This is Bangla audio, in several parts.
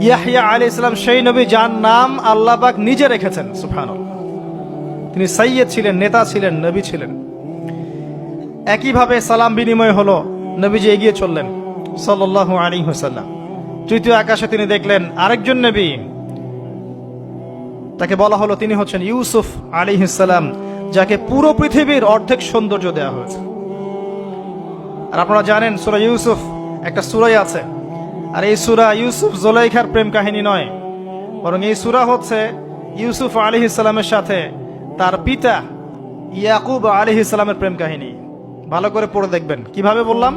ইয়াহইয়া আলাইহিস সালাম সেই নবী যার নাম আল্লাহ পাক নিজে রেখেছেন। সুবহানাল্লাহ। তিনি সাইয়্যিদ ছিলেন, নেতা ছিলেন, নবী ছিলেন। একইভাবে সালাম বিনিময় হলো, নবীজি এগিয়ে চললেন সাল্লাল্লাহু আলাইহি ওয়াসাল্লাম। তৃতীয় আকাশে তিনি দেখলেন আরেকজন নবী, তাকে বলা হলো তিনি হচ্ছেন ইউসুফ আলাইহিস সালাম, যাকে পুরো পৃথিবীর অর্ধেক সৌন্দর্য দেওয়া হয়েছে। আর আপনারা জানেন সূরা ইউসুফ একটা সূরাই আছে, আর এই সূরা ইউসুফ জুলাইখার প্রেম কাহিনী নয়, বরং এই সূরা হচ্ছে ইউসুফ আলাইহিস সালামের সাথে তার পিতা ইয়াকুব আলাইহিস সালামের প্রেম কাহিনী। ভালো করে পড়ে দেখবেন। কিভাবে বললাম?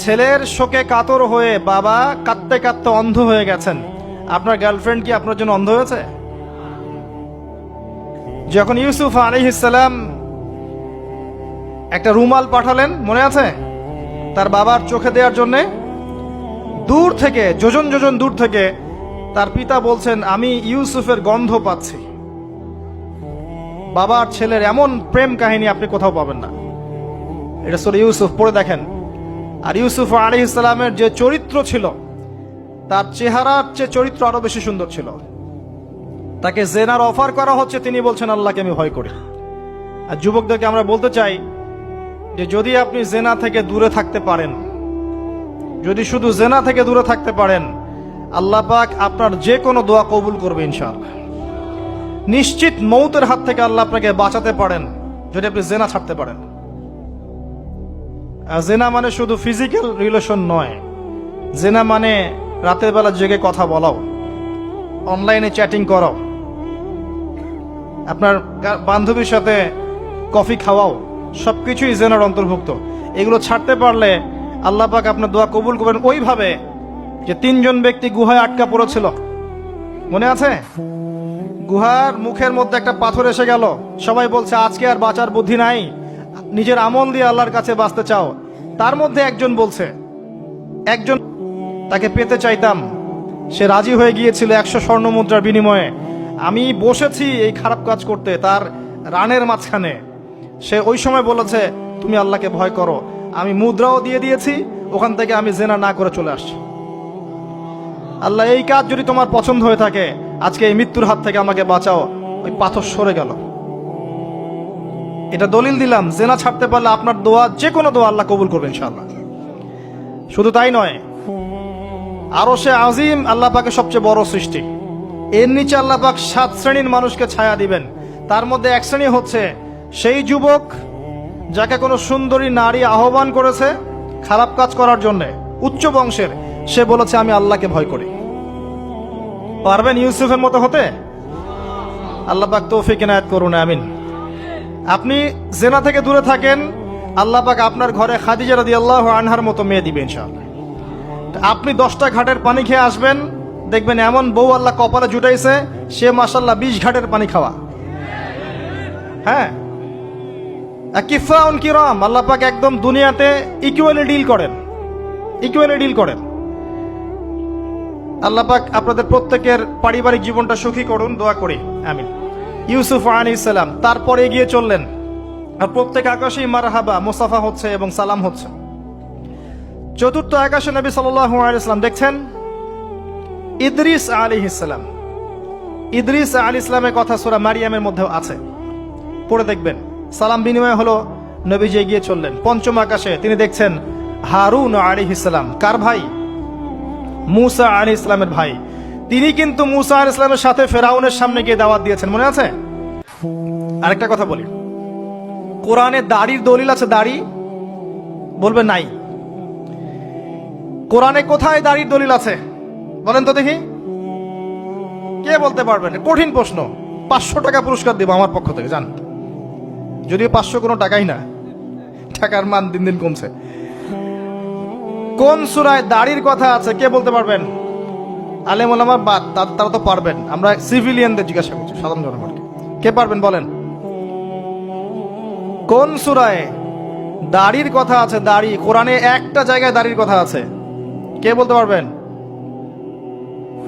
ছেলের শোকে কাতর হয়ে বাবা কাঁদতে কাঁদতে অন্ধ হয়ে গেছেন। আপনার গার্লফ্রেন্ড কি আপনার জন্য অন্ধ হয়েছে? যখন ইউসুফ আলাইহিস সালাম একটা রুমাল পাঠালেন, মনে আছে, তার বাবার চোখে দেওয়ার জন্য, দূর থেকে যোজন যোজন দূর থেকে তার পিতা বলছেন আমি ইউসুফের গন্ধ পাচ্ছি। বাবার ছেলের এমন প্রেম কাহিনী আপনি কোথাও পাবেন না। এটা সূরা ইউসুফ, পড়ে দেখেন। আর ইউসুফ আলাইহিস সালামের যে চরিত্র ছিল, তার চেহারার চেয়ে চরিত্র আরো বেশি সুন্দর ছিল। তাকে জেনার অফার করা হচ্ছে, তিনি বলছেন আল্লাহকে আমি ভয় করি। আর যুবকদেরকে আমরা বলতে চাই যে যদি আপনি জেনা থেকে দূরে থাকতে পারেন, যদি শুধু জেনা থেকে দূরে থাকতে পারেন, আল্লাহ পাক আপনার যে কোনো দোয়া কবুল করবে ইনশাআল্লাহ। নিশ্চিত মৌতের হাত থেকে আল্লাহ আপনাকে বাঁচাতে পারেন যদি আপনি জেনা ছাড়তে পারেন। আর জেনা মানে শুধু ফিজিক্যাল রিলেশন নয়, জেনা মানে রাতের বেলা জেগে কথা বলাও, অনলাইনে চ্যাটিং করাও, আপনার বান্ধবীর সাথে কফি খাওয়াও, সবকিছুই জেনার অন্তর্ভুক্ত। এগুলো ছাড়তে পারলে আল্লাহ পাক আপনার দোয়া কবুল করবেন। ওইভাবে যে তিনজন ব্যক্তি গুহায় আটকা পড়েছিল, মনে আছে? গুহার মুখের মধ্যে একটা পাথর এসে গেল, সবাই বলছে আজকে আর বাঁচার বুদ্ধি নাই, নিজের আমল দিয়ে আল্লাহর কাছে বাঁচতে চাও। তার মধ্যে একজন বলছে, একজন তাকে পেতে চাইতাম, সে রাজি হয়ে গিয়েছিল 100 স্বর্ণ মুদ্রার বিনিময়ে। আমি বসেছি এই খারাপ কাজ করতে তার রানের মাঝখানে, সে ওই সময় বলেছে তুমি আল্লাহকে ভয় করো। আমি মুদ্রাও দিয়ে দিয়েছি, ওখান থেকে আমি জেনা না করে চলে আসছি। আল্লাহ এই কাজ যদি তোমার পছন্দ হয়ে থাকে, আজকে এই মৃত্যুর হাত থেকে আমাকে বাঁচাও। ওই পাথর সরে গেল। এটা দলিল দিলাম, জেনা ছাড়তে পারলে আপনার দোয়া, যে কোনো দোয়া আল্লাহ কবুল করবেন ইনশাআল্লাহ। শুধু তাই নয়, আরশে আজিম আল্লাহ পাকের সবচেয়ে বড় সৃষ্টি, এর নিচে আল্লাহ পাক 7 শ্রেণীর মানুষকে ছায়া দিবেন। তার মধ্যে এক শ্রেণী হচ্ছে সেই যুবক যাকে কোনো সুন্দরী নারী আহ্বান করেছে খারাপ কাজ করার জন্য, উচ্চ বংশের, সে বলেছে আমি আল্লাহকে ভয় করি। পারবেন ইউসুফের মতো হতে? আল্লাহ পাক তৌফিক ইনায়াত করুন, আমিন। আপনি জেনা থেকে দূরে থাকেন, আল্লাহ পাক আপনার ঘরে খাদিজা রাদিয়াল্লাহু আনহার মতো মেয়ে দিবেন ইনশাআল্লাহ। আপনি 10টা ঘাটের পানি খেয়ে আসবেন, দেখবেন এমন বউ আল্লাহ কপালে জুটাইছে, সে মাশাআল্লাহ 20 ঘাটের পানি খাওয়া। হ্যাঁ, কিফাউন কিরাম, আল্লাহ পাক একদম দুনিয়াতে ইকুয়ালি ডিল করেন, ইকুয়ালি ডিল করেন। আল্লাহ পাক আপনাদের প্রত্যেকের পারিবারিক জীবনটা সুখী করুন, দোয়া করি, আমিন। ইউসুফ আলাইহিস সালাম তারপরে এগিয়ে চললেন, আর প্রত্যেক আকাশেই মারহাবা মুসাফা হচ্ছে এবং সালাম হচ্ছে। চতুর্থ আকাশে নবী সাল্লাল্লাহু আলাইহি ওয়াসাল্লাম দেখছেন ইদ্রিস আলাইহিস সালাম। ইদ্রিস আলাইহিস সালামের কথা সূরা মারিয়ামের মধ্যেও আছে, পড়ে দেখবেন। সালাম বিনিময় হলো, নবীজি এগিয়ে চললেন। পঞ্চম আকাশে তিনি দেখছেন হারুন আলাইহিস সালাম। কার ভাই? মুসা আলাইহিস সালামের ভাই। তিনি কিন্তু মুসা আলাইহিস সালামের সাথে ফেরাউনের সামনে গিয়ে দাওয়াত দিয়েছেন, মনে আছে? আরেকটা কথা বলি, কোরআনে দাড়ির দলিল আছে? দাড়ি বলবে নাই। কোরআনে কোথায় দাড়ির দলিল আছে বলেন তো দেখি, কে বলতে পারবেন? কঠিন প্রশ্ন। 500 টাকা পুরস্কার দেব আমার পক্ষ থেকে, জান। যদিও 500 কোনো টাকাই না, টাকার মান দিন দিন কমছে। কোন সূরায় দাড়ির কথা আছে কে বলতে পারবেন? আলেম ওলামা বাদ, তারা তো পারবেন। আমরা সিভিলিয়ানদের জিজ্ঞাসা করছি, সাধারণ জনগণকে। কে পারবেন বলেন? কোন সূরায় দাড়ির কথা আছে? দাড়ি কোরআনে একটা জায়গায় দাড়ির কথা আছে, কে বলতে পারবেন?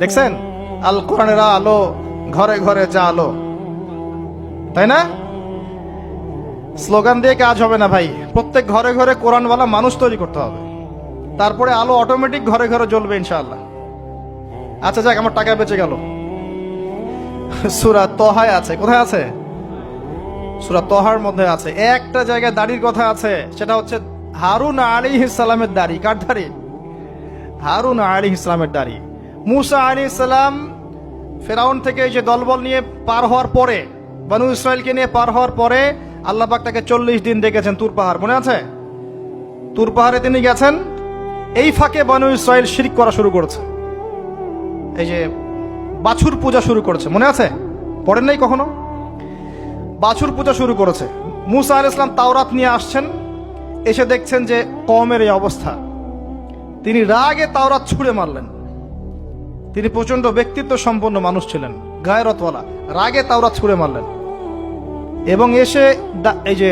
দেখছেন, আল কোরআনের আলো ঘরে ঘরে যা আলো, তাই না? স্লোগান দিয়ে কাজ হবে না ভাই, প্রত্যেক ঘরে ঘরে কোরআনওয়ালা মানুষ তৈরি করতে হবে, তারপরে আলো অটোমেটিক ঘরে ঘরে জ্বলবে ইনশাআল্লাহ। আচ্ছা যাক, আমার টাকা বেঁচে গেল। সূরা তহায় আছে। কোথায় আছে? সূরা তহার মধ্যে আছে। একটা জায়গায় দাড়ির কথা আছে, সেটা হচ্ছে হারুন আলাইহিস সালামের দাড়ি। কার দাড়ি? হারুন আলাইহিস সালামের দাড়ি। মুসা আলাইহিস সালাম ফেরাউন থেকে এই যে দলবল নিয়ে পার হওয়ার পরে, বনু ইসরায়েলকে নিয়ে পার হওয়ার পরে আল্লাহ পাক তাকে 40 দিন ডেকেছেন তুর পাহাড়, মনে আছে? তুর পাহাড়ে তিনি গেছেন। এই ফাঁকে বনু ইসরায়েল শিরক করা শুরু করেছে, এই যে বাছুর পূজা শুরু করেছে, মনে আছে? পড়েন নাই কখনো? বাছুর পূজা শুরু করেছে। মুসা আলাইহিস সালাম তাওরাত নিয়ে আসছেন, এসে দেখছেন যে কওমের এই অবস্থা। তিনি রাগে তাওরাত ছুঁড়ে মারলেন। তিনি প্রচন্ড ব্যক্তিত্ব সম্পন্ন মানুষ ছিলেন, গায়রতওয়ালা। রাগে তাওরাত ছুঁড়ে মারলেন এবং এসে এই যে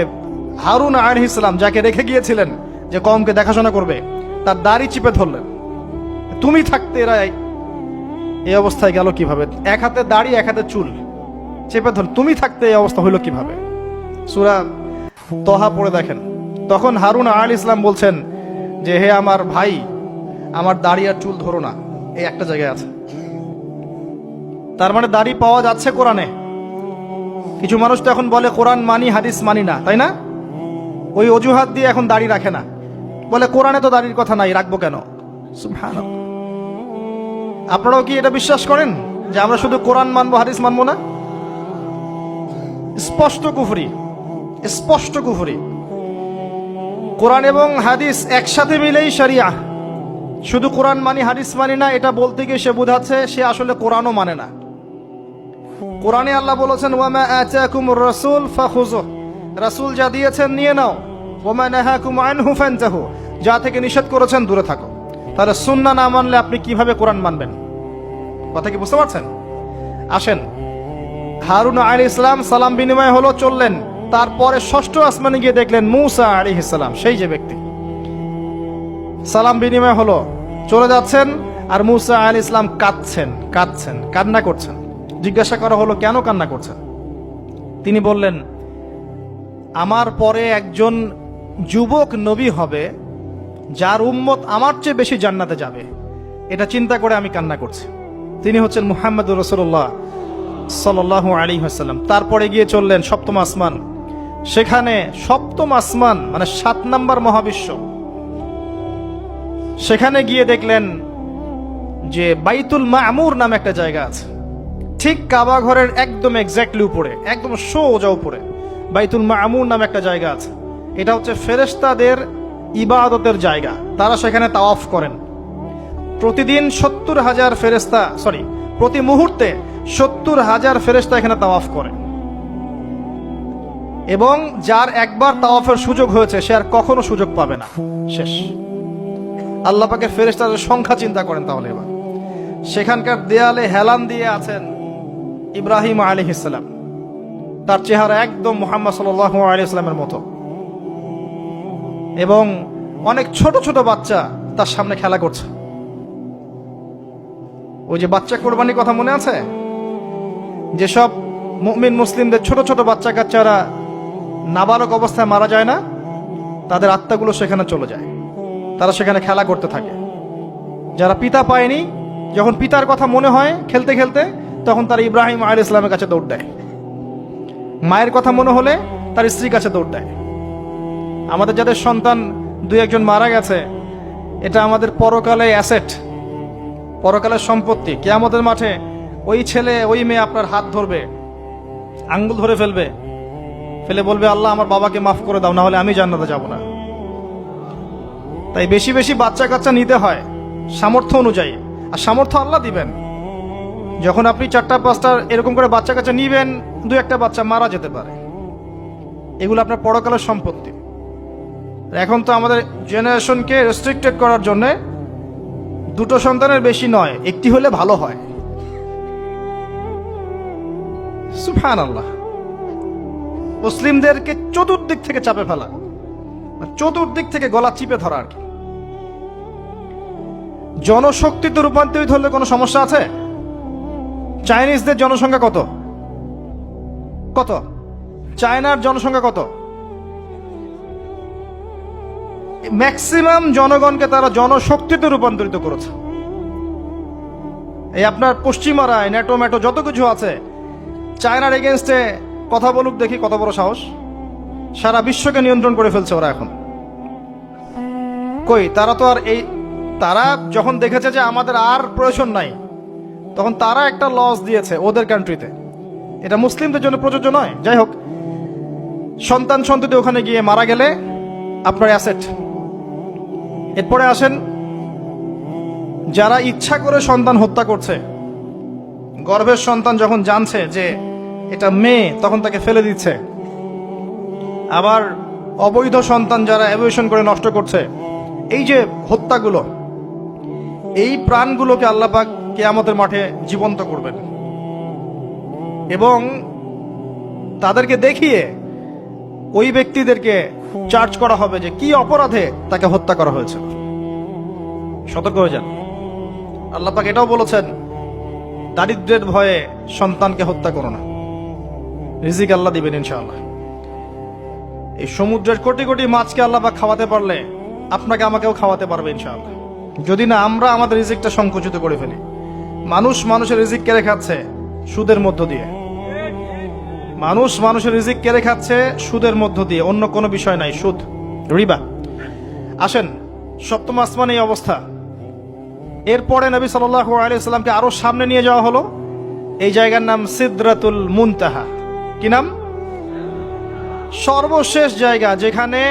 হারুন আলাইহিস সালাম যাকে রেখে গিয়েছিলেন যে কওমকে দেখাশোনা করবে, তার দাড়ি চিপে ধরলেন। তুমি থাকতে এরা এই অবস্থায় গেল কিভাবে? এক হাতে দাড়ি, এক হাতে চুল চেপে ধর, তুমি থাকতে এই অবস্থা হইল কিভাবে? সূরা তহা পড়ে দেখেন। তখন হারুন আলাইহিস সালাম বলছেন যে হে আমার ভাই, আমার দাড়ি আর চুল ধরো না, এই একটা জায়গায় আছে। তার মানে দাড়ি পাওয়া যাচ্ছে কোরআনে। কিছু মানুষ তো এখন বলে কোরআন মানি, হাদিস মানি না, তাই না? ওই অজুহাত দিয়ে এখন দাড়ি রাখে না, বলে কোরআনে তো দাড়ির কথা নাই, রাখবো কেন? সুবহানাল্লাহ। আপনারাও কি এটা বিশ্বাস করেন যে আমরা শুধু কোরআন মানবো, হাদিস মানবো না? স্পষ্ট কুফরি, স্পষ্ট কুফরি। কোরআন এবং হাদিস একসাথে মিলেই শরিয়া। শুধু কোরআন মানি, হাদিস মানি না, এটা বলতে গিয়ে সে বোঝাচ্ছে সে আসলে কোরআনও মানে না। কোরআনে আল্লাহ বলেছেন ওয়ামা আতাকুমুর রাসূল ফাখুযুহ, রাসূল যা দিয়েছেন নিয়ে নাও। ওয়ামা নাহাকুম আনহু ফানতাহু, যা থেকে নিষেধ করেছেন দূরে থাকো। তাহলে সুন্নাহ না মানলে আপনি কিভাবে কোরআন মানবেন? কথা কি বুঝতে পারছেন? আসেন, হারুন আলাইহিস সালাম সালাম বিনিময় হলো, চললেন। তারপরে ষষ্ঠ আসমানে গিয়ে দেখলেন মুসা আলাইহিস সালাম, সেই যে ব্যক্তি। সালাম বিনিময় হলো, চলে যাচ্ছেন, আর মুসা আলাইহিস সালাম কাঁদছেন, কান্না করছেন। জিজ্ঞাসা করা হলো কেন কান্না করছেন? তিনি বললেন আমার পরে একজন যুবক নবী হবে যার উম্মত আমার চেয়ে বেশি জান্নাতে যাবে, এটা চিন্তা করে আমি কান্না করছি। তিনি হচ্ছেন মুহাম্মদুর রাসূলুল্লাহ সাল্লাল্লাহু আলাইহি ওয়াসাল্লাম। তারপরে গিয়ে চললেন সপ্তম আসমান। সেখানে সপ্তম আসমান মানে 7 নম্বর মহাবিশ্ব। সেখানে গিয়ে দেখলেন যে বাইতুল মামুর নামে একটা জায়গা আছে, ঠিক কাবা ঘরের একদম এক্স্যাক্টলি উপরে, একদম সোজা উপরে বাইতুল মামুর নামে একটা জায়গা আছে। এটা হচ্ছে ফেরেশতাদের ইবাদতের জায়গা, তারা সেখানে তাওয়াফ করেন। প্রতিদিন 70,000 ফেরেশতা, প্রতি মুহূর্তে 70,000 ফেরেশতা এখানে তাওয়াফ করে। এবং যার একবার তাওয়াফের সুযোগ হয়েছে সে আর কখনো সুযোগ পাবে না, শেষ। আল্লাহ পাকের ফেরেশতাদের সংখ্যা চিন্তা করেন তাহলে। এবার সেখানকার দেয়ালে হেলান দিয়ে আছেন ইব্রাহিম আলাইহিস সালাম, তার চেহারা একদম মুহাম্মদ সাল্লাল্লাহু আলাইহি সাল্লামের মতো। এবং অনেক ছোট ছোট বাচ্চা তার সামনে খেলা করছে। ওই যে বাচ্চা কোরবানির কথা মনে আছে? যেসব মুমিন মুসলিমদের ছোট ছোট বাচ্চা কাচ্চারা নাবালক অবস্থায় মারা যায় না, তাদের আত্মাগুলো সেখানে চলে যায়, তারা সেখানে খেলা করতে থাকে। যারা পিতা পায়নি, যখন পিতার কথা মনে হয় খেলতে খেলতে, তখন তারা ইব্রাহিম আলাইহিস সালামের কাছে দৌড় দেয়। মায়ের কথা মনে হলে তার স্ত্রীর কাছে দৌড় দেয়। আমাদের যাদের সন্তান 2-1 মারা গেছে, এটা আমাদের পরকালে অ্যাসেট, পরকালের সম্পত্তি। কিয়ামতের মাঠে ওই ছেলে ওই মেয়ে আপনার হাত ধরবে, আঙ্গুল ধরে ফেলে বলবে আল্লাহ আমার বাবাকে মাফ করে দাও, না হলে আমি জান্নাতে যাব না। তাই বেশি বেশি বাচ্চা কাচ্চা নিতে হয় সামর্থ্য অনুযায়ী, আর সামর্থ্য আল্লাহ দিবেন। যখন আপনি 4-5টা এরকম করে বাচ্চা কাচ্চা নিবেন, 2-1টা বাচ্চা মারা যেতে পারে, এগুলো আপনার পরকালের সম্পত্তি। এখন তো আমাদের জেনারেশনকে রেস্ট্রিক্টেড করার জন্য 2টো সন্তানের বেশি নয়, 1টি হলে ভালো হয়। সুবহানাল্লাহ। মুসলিমদেরকে চতুর্দিক থেকে চাপে ফেলা, চতুর্দিক থেকে গলা চিপে ধরা আর কি। জনশক্তিতে রূপান্তরিত হলে কোনো সমস্যা আছে? চাইনিজদের জনসংখ্যা কত? চায়নার জনসংখ্যা কত? ম্যাক্সিমাম জনগণকে তারা জনশক্তিতে রূপান্তরিত করেছে। এই আপনার পশ্চিমারায় ন্যাটো ম্যাটো যত কিছু আছে, চায়নার এগেনস্টে কথা বলুক দেখি কত বড় সাহস। সারা বিশ্বকে নিয়ন্ত্রণ করে ফেলছে ওরা এখন। কই তারা তো আর তারা যখন দেখেছে যে আমাদের আর প্রয়োজন নাই, তখন তারা একটা লস দিয়েছে ওদের কান্ট্রিতে। এটা মুসলিমদের জন্য প্রযোজ্য নয়। যাই হোক, সন্তান সন্ততি ওখানে গিয়ে মারা গেলে আপনার অ্যাসেট। এরপরে আসেন যারা ইচ্ছা করে সন্তান হত্যা করছে, গর্ভের সন্তান যখন জানছে যে এটা মেয়ে তখন তাকে ফেলে দিচ্ছে। আবার অবৈধ সন্তান যারা অ্যাবর্শন করে নষ্ট করছে, এই যে হত্যাগুলো, এই প্রাণগুলোকে আল্লাহ পাক কিয়ামতের মাঠে জীবন্ত করবেন এবং তাদেরকে দেখিয়ে ওই ব্যক্তিদেরকে চার্জ করা হবে যে কি অপরাধে তাকে হত্যা করা হয়েছে। সতর্ক হয়ে যান। আল্লাহ পাক এটাও বলেছেন, দারিদ্র্যের ভয়ে সন্তানকে হত্যা করো না, রিজিক আল্লাহ দিবেন ইনশাআল্লাহ। এই সমুদ্রের কোটি কোটি মাছকে আল্লাহ পাক খাওয়াতে পারলে আপনাকে আমাকেও খাওয়াতে পারবে ইনশাআল্লাহ, যদি না আমরা আমাদের রিজিকটা সংকুচিত করে ফেলি। মানুষের রিজিক কেড়ে খাচ্ছে সুদের মধ্য দিয়ে। মানুষের রিজিক কেড়ে খাচ্ছে সুদের মধ্য দিয়ে, অন্য কোনো বিষয় নাই, সুদ, রিবা। আসেন, সপ্তম আসমানে এই অবস্থা। এরপরে নবী সাল্লাল্লাহু আলাইহি ওয়াসাল্লামকে আরো সামনে নিয়ে যাওয়া হলো। এই জায়গার নাম সিদরাতুল মুনতাহা। কি নাম? সর্বশেষ জায়গা, যেখানে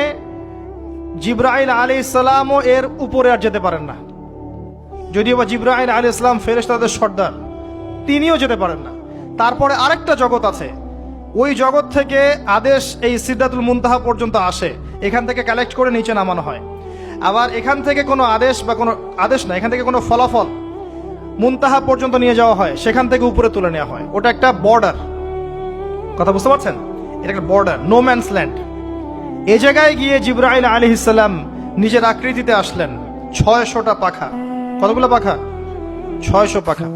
জিবরাইল আলাইহিস সালামও এর উপরে আর যেতে পারেন না। যদিও বা জিবরাইল আলাইহিস সালাম ফেরেশতাদের সর্দার, তিনিও যেতে পারেন না। তারপরে আরেকটা জগৎ আছে, ওই জগৎ থেকে আদেশ এই সিদরাতুল মুনতাহা পর্যন্ত আসে, এখান থেকে কালেক্ট করে নিচে নামানো হয়। আবার এখান থেকে কোনো আদেশ বা কোনো আদেশ না, এখান থেকে কোনো ফলাফল মুনতাহা পর্যন্ত নিয়ে যাওয়া হয়, সেখান থেকে উপরে তুলে নেওয়া হয়। ওটা একটা বর্ডার, কথা বুঝতে পারছেন? এটা একটা বর্ডার, নো ম্যানস ল্যান্ড। এই জায়গায় গিয়ে জিবরাইল আলাইহিস সালাম নিজের আকৃতিতে আসলেন। 600টা পাখা। কতগুলো পাখা? 600 পাখা।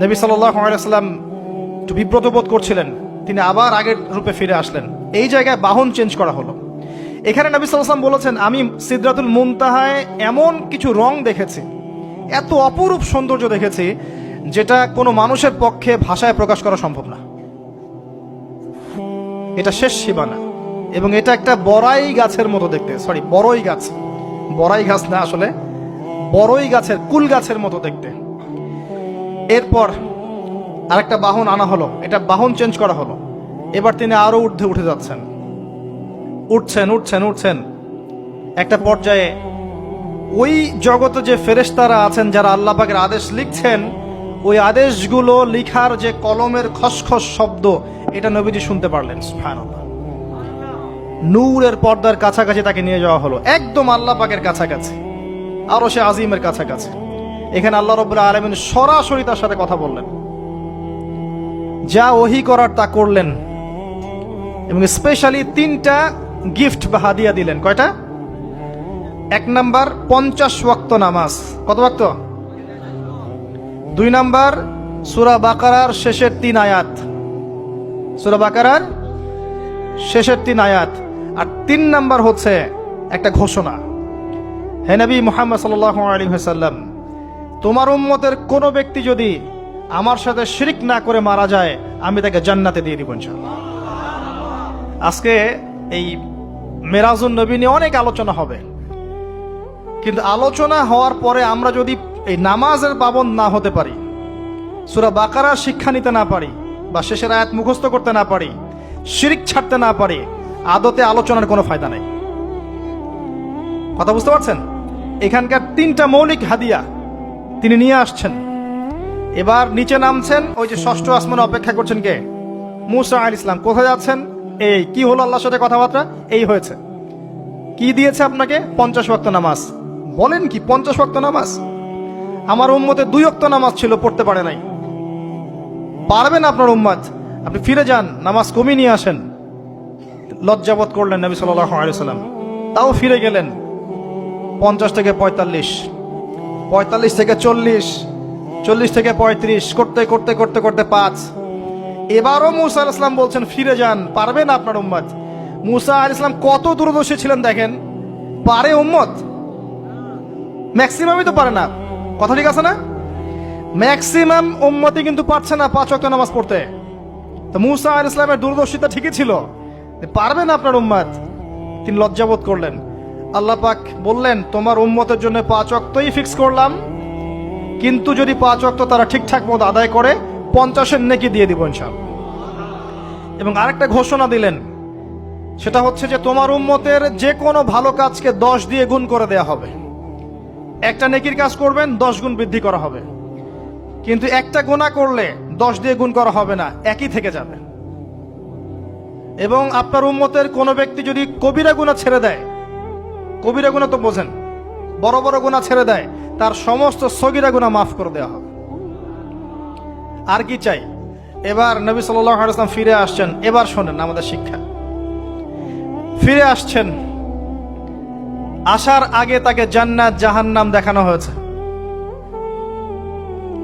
নবী সাল্লাল্লাহু আলাইহি ওয়াসাল্লাম একটু বিব্রত বোধ করছিলেন, তিনি আবার আগের রূপে ফিরে আসলেন। এই জায়গায় বাহন চেঞ্জ করা হলো। এখানে নবী সাল্লাল্লাহু আলাইহি ওয়াসাল্লাম বলেছেন, আমি সিদরাতুল মুনতাহায় এমন কিছু রং দেখেছি, এত অপরূপ সৌন্দর্য দেখেছি, যেটা কোনো মানুষের পক্ষে ভাষায় প্রকাশ করা সম্ভব না। এটা শেষ সীমানা, এবং এটা একটা বড়াই গাছের মতো দেখতে। সরি, বড়ই গাছ, বড়াই গাছ না, আসলে বড়ই গাছের, কুল গাছের মতো দেখতে। এরপর আরেকটা বাহন আনা হলো, এটা বাহন চেঞ্জ করা হলো। এবার তিনি আরো ঊর্ধ্বে উঠে যাচ্ছেন, উঠছেন। একটা পর্যায়ে ওই জগতে যে ফেরেশতারা আছেন যারা আল্লাহ পাকের আদেশ লিখছেন, ওই আদেশগুলো লিখার যে কলমের খসখস শব্দ, এটা নবীজি শুনতে পারলেন। সুবহানাল্লাহ। নূরের পর্দার কাছাকাছি তাকে নিয়ে যাওয়া হলো, একদম আল্লাহ পাকের কাছাকাছি, আরো সে আজিমের কাছাকাছি। এখানে আল্লাহ রাব্বুল আলামিন সরাসরি তার সাথে কথা বললেন, যা ওহী করার তা করলেন, এবং স্পেশালি 3টা গিফট বা হাদিয়া দিলেন। কয়টা? 1 নাম্বার 50 ওয়াক্ত নামাজ। কত ওয়াক্ত? 2 নাম্বার সূরা বাকারার শেষের 3 আয়াত, সূরা বাকারার শেষের 3 আয়াত। আর 3 নাম্বার হচ্ছে একটা ঘোষণা, হে নবী মুহাম্মদ সাল্লাল্লাহু আলাইহি ওয়াসাল্লাম, তোমার উম্মতের কোন ব্যক্তি যদি আমার সাথে শিরক না করে মারা যায়, আমি তাকে জান্নাতে দিয়ে দিব ইনশাআল্লাহ। আজকে এই মেরাজুন নবী নিয়ে অনেক আলোচনা হবে, কিন্তু আলোচনা হওয়ার পরে আমরা যদি এই নামাজের পাবন্দ না হতে পারি, সূরা বাকারার শিক্ষা নিতে না পারি, বা শেষের আয়াত মুখস্থ করতে না পারি, শিরক ছাড়তে না পারি, আদতে আলোচনার কোনো ফায়দা নেই। কথা বুঝতে পারছেন? এখানকার 3টা মৌলিক হাদিয়া তিনি নিয়ে আসছেন। এবার নিচে নামছেন, ওই যে 6ষ্ঠ আসমানে অপেক্ষা করছেন কে? মুসা আলাইহিস সালাম। কোথায় যাচ্ছেন? এই কি হলো আল্লাহর সাথে কথাবার্তা, এই হয়েছে। কি দিয়েছে আপনাকে? 50 ওয়াক্ত নামাজ। বলেন কি 50 ওয়াক্ত নামাজ? আমার উম্মতের 2 ওয়াক্ত নামাজ ছিল, পড়তে পারে নাই। পারবেন আপনার উম্মত, আপনি ফিরে যান, নামাজ কমিয়ে নিয়ে আসেন। লজ্জাবোধ করলেন নবী সাল্লাল্লাহু আলাইহি ওয়াসাল্লাম, তাও ফিরে গেলেন। 50 থেকে 45, 45 থেকে 40, 40 থেকে 35, করতে করতে করতে করতে 5। এবারও মুসা আলাইহিস সালাম বলছেন ফিরে যান, পারবেন আপনার উম্মত। মুসা আলাইহিস সালাম কত দূরদর্শী ছিলেন দেখেন, পারে উম্মত? ম্যাক্সিমামই তো পারে না। কথা ঠিক আছে না? ম্যাক্সিমাম উম্মতি কিন্তু পারছে না 5 ওয়াক্ত নামাজ পড়তে। তো মুসা আলাইহিস সালামের দূরদর্শিতা ঠিকই ছিল, পারবেন আপনার উম্মত। তিনি লজ্জাবোধ করলেন। আল্লাহ পাক বললেন, তোমার উম্মতের জন্য 5 ওয়াক্তই ফিক্স করলাম, কিন্তু যদি 5 ওয়াক্ত তারা ঠিকঠাক মতো আদায় করে 50-এর নেকি দিয়ে দিব ইনশাআল্লাহ। এবং আরেকটা ঘোষণা দিলেন, সেটা হচ্ছে যে তোমার উম্মতের যে কোনো ভালো কাজকে 10 দিয়ে গুণ করে দেয়া হবে। একটা নেকির কাজ করবেন 10 গুণ বৃদ্ধি করা হবে, কিন্তু একটা গুনাহ করলে 10 দিয়ে গুণ করা হবে না, একই থেকে যাবে। এবং আপনার উম্মতের কোনো ব্যক্তি যদি কবিরা গুনাহ ছেড়ে দেয়, কবিরা গুনাহ তো বোঝেন, বড় বড় গুনাহ ছেড়ে দেয়, তার সমস্ত সগীরা গুনাহ মাফ করে দেওয়া হবে। আর কি চাই? এবার নবী সাল্লাল্লাহু আলাইহি ওয়াসাল্লাম ফিরে আসছেন। এবার শোনেন আমাদের শিক্ষা। ফিরে আসছেন, আসার আগে তাকে জান্নাত জাহান্নাম দেখানো হয়েছে।